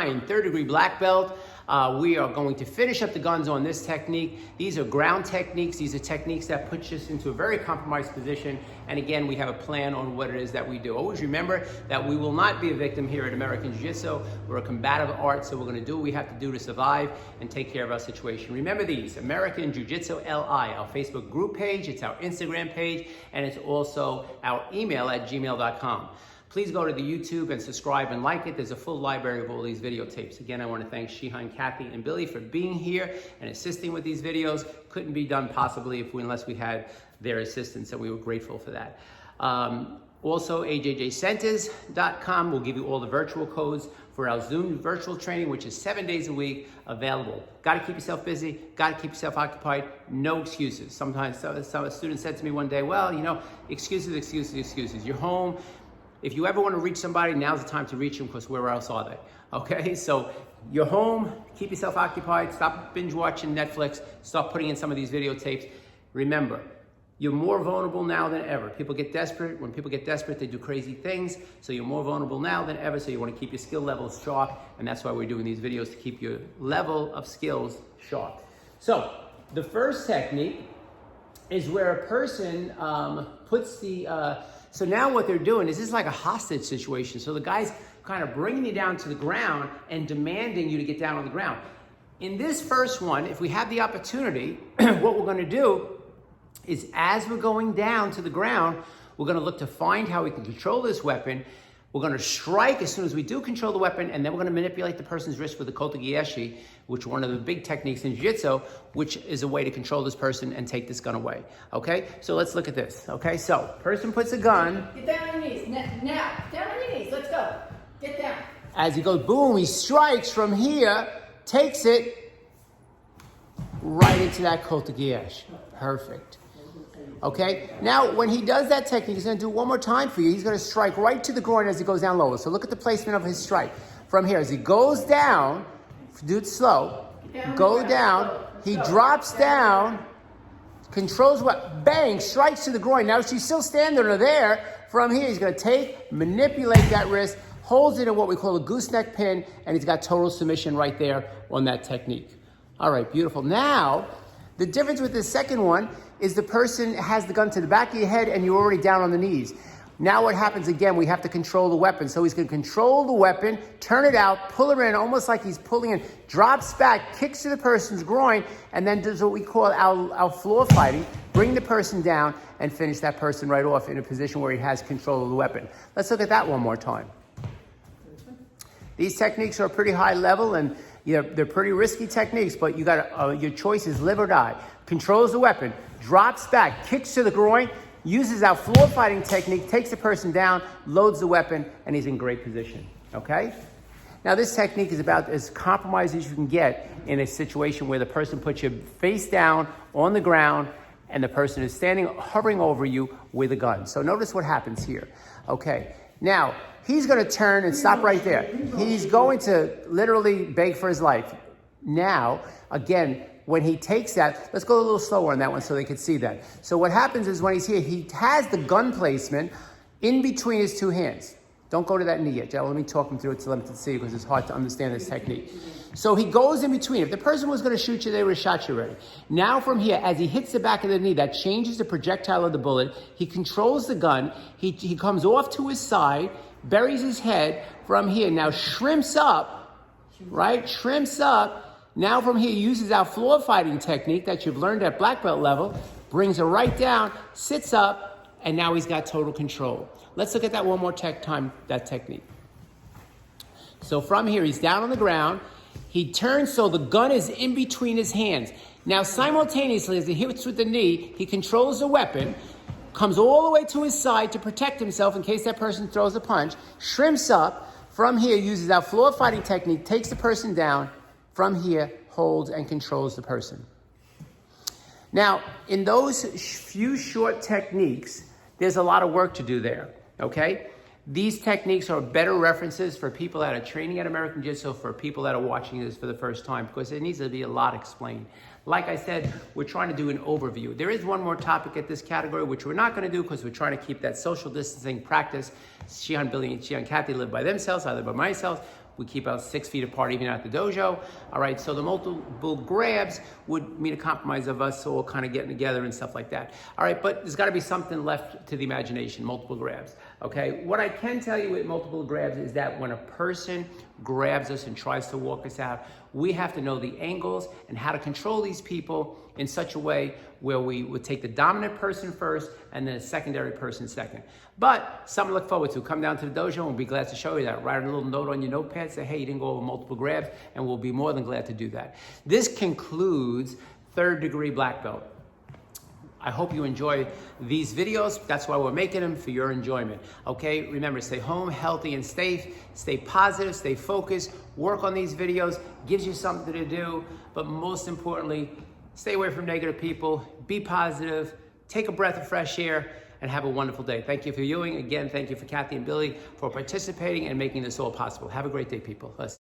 Third-degree black belt. We are going to finish up the guns on this technique. These are ground techniques. These are techniques that put us into a very compromised position. And again, we have a plan on what it is that we do. Always remember that we will not be a victim here at American Jiu-Jitsu. We're a combative art, so we're going to do what we have to do to survive and take care of our situation. Remember these: American Jiu-Jitsu LI, our Facebook group page, it's our Instagram page, and it's also our email at gmail.com. Please go to the YouTube and subscribe and like it. There's a full library of all these videotapes. Again, I want to thank Shihan, Kathy, and Billy for being here and assisting with these videos. Couldn't be done possibly unless we had their assistance, and we were grateful for that. Also, ajjcenters.com will give you all the virtual codes for our Zoom virtual training, which is 7 days a week available. Got to keep yourself busy, got to keep yourself occupied, no excuses. Sometimes some student said to me one day, well, you know, excuses. You're home. If you ever want to reach somebody, now's the time to reach them, because where else are they? Okay, so you're home, keep yourself occupied, stop binge watching Netflix, start putting in some of these videotapes. Remember, you're more vulnerable now than ever. People get desperate. When people get desperate, they do crazy things. So you're more vulnerable now than ever, so you want to keep your skill levels sharp, and that's why we're doing these videos, to keep your level of skills sharp. So the first technique is where a person puts the... So now what they're doing is, this is like a hostage situation. So the guy's kind of bringing you down to the ground and demanding you to get down on the ground. In this first one, if we have the opportunity, what we're going to do is, as we're going down to the ground, we're going to look to find how we can control this weapon. We're going to strike as soon as we do control the weapon, and then we're going to manipulate the person's wrist with the kotegaeshi, which is one of the big techniques in jiu-jitsu, which is a way to control this person and take this gun away. Okay, so let's look at this. Okay, so person puts a gun. Get down on your knees. Now, down on your knees. Let's go. Get down. As he goes, boom, he strikes from here, takes it right into that kotegaeshi. Perfect. Okay, now when he does that technique, he's going to do it one more time for you. He's going to strike right to the groin as he goes down lower. So look at the placement of his strike. From here, as he goes down, do it slow, go down, he drops down, controls what? Bang, strikes to the groin. Now she's still standing under there. From here, he's going to manipulate that wrist, holds it in what we call a gooseneck pin, and he's got total submission right there on that technique. All right, beautiful. Now, the difference with the second one is the person has the gun to the back of your head and you're already down on the knees. Now what happens again, we have to control the weapon. So he's going to control the weapon, turn it out, pull her in, almost like he's pulling in, drops back, kicks to the person's groin, and then does what we call our floor fighting, bring the person down and finish that person right off in a position where he has control of the weapon. Let's look at that one more time. These techniques are pretty high level, and they're pretty risky techniques, but you got your choice is live or die. Controls the weapon, drops back, kicks to the groin, uses our floor fighting technique, takes the person down, loads the weapon, and he's in great position. Okay? Now this technique is about as compromised as you can get in a situation where the person puts you face down on the ground and the person is hovering over you with a gun. So notice what happens here. Okay. Now, he's going to turn and stop right there. He's going to literally beg for his life. Now, again, when he takes that, let's go a little slower on that one so they can see that. So what happens is, when he's here, he has the gun placement in between his two hands. Don't go to that knee yet, Joe. Let me talk him through it so let him see, because it's hard to understand this technique. So he goes in between. If the person was going to shoot you, they would have shot you already. Now from here, as he hits the back of the knee, that changes the projectile of the bullet. He controls the gun. He comes off to his side, buries his head from here. Now shrimps up, right? Shrimps up. Now from here, he uses our floor fighting technique that you've learned at black belt level, brings her right down, sits up, and now he's got total control. Let's look at that one more time, that technique. So from here, he's down on the ground. He turns so the gun is in between his hands. Now simultaneously, as he hits with the knee, he controls the weapon, comes all the way to his side to protect himself in case that person throws a punch, shrimps up. From here, uses our floor fighting technique, takes the person down. From here, holds and controls the person. Now, in those few short techniques, there's a lot of work to do there, okay? These techniques are better references for people that are training at American Jiu-Jitsu, for people that are watching this for the first time, because there needs to be a lot explained. Like I said, we're trying to do an overview. There is one more topic at this category, which we're not going to do because we're trying to keep that social distancing practice. Shihan, Billy, and Kathy live by themselves. I live by myself. We keep about 6 feet apart even at the dojo. All right, so the multiple grabs would mean a compromise of us all kind of getting together and stuff like that. All right, but there's got to be something left to the imagination, multiple grabs. Okay, what I can tell you with multiple grabs is that when a person grabs us and tries to walk us out, we have to know the angles and how to control these people in such a way where we would take the dominant person first and then a secondary person second. But something to look forward to. Come down to the dojo and we'll be glad to show you that. Write a little note on your notepad, say, hey, you didn't go over multiple grabs, and we'll be more than glad to do that. This concludes 3rd degree black belt. I hope you enjoy these videos. That's why we're making them, for your enjoyment. Okay, remember, stay home, healthy and safe, stay positive, stay focused, work on these videos, gives you something to do, but most importantly, stay away from negative people, be positive, take a breath of fresh air, and have a wonderful day. Thank you for viewing. Again, thank you for Kathy and Billy for participating and making this all possible. Have a great day, people.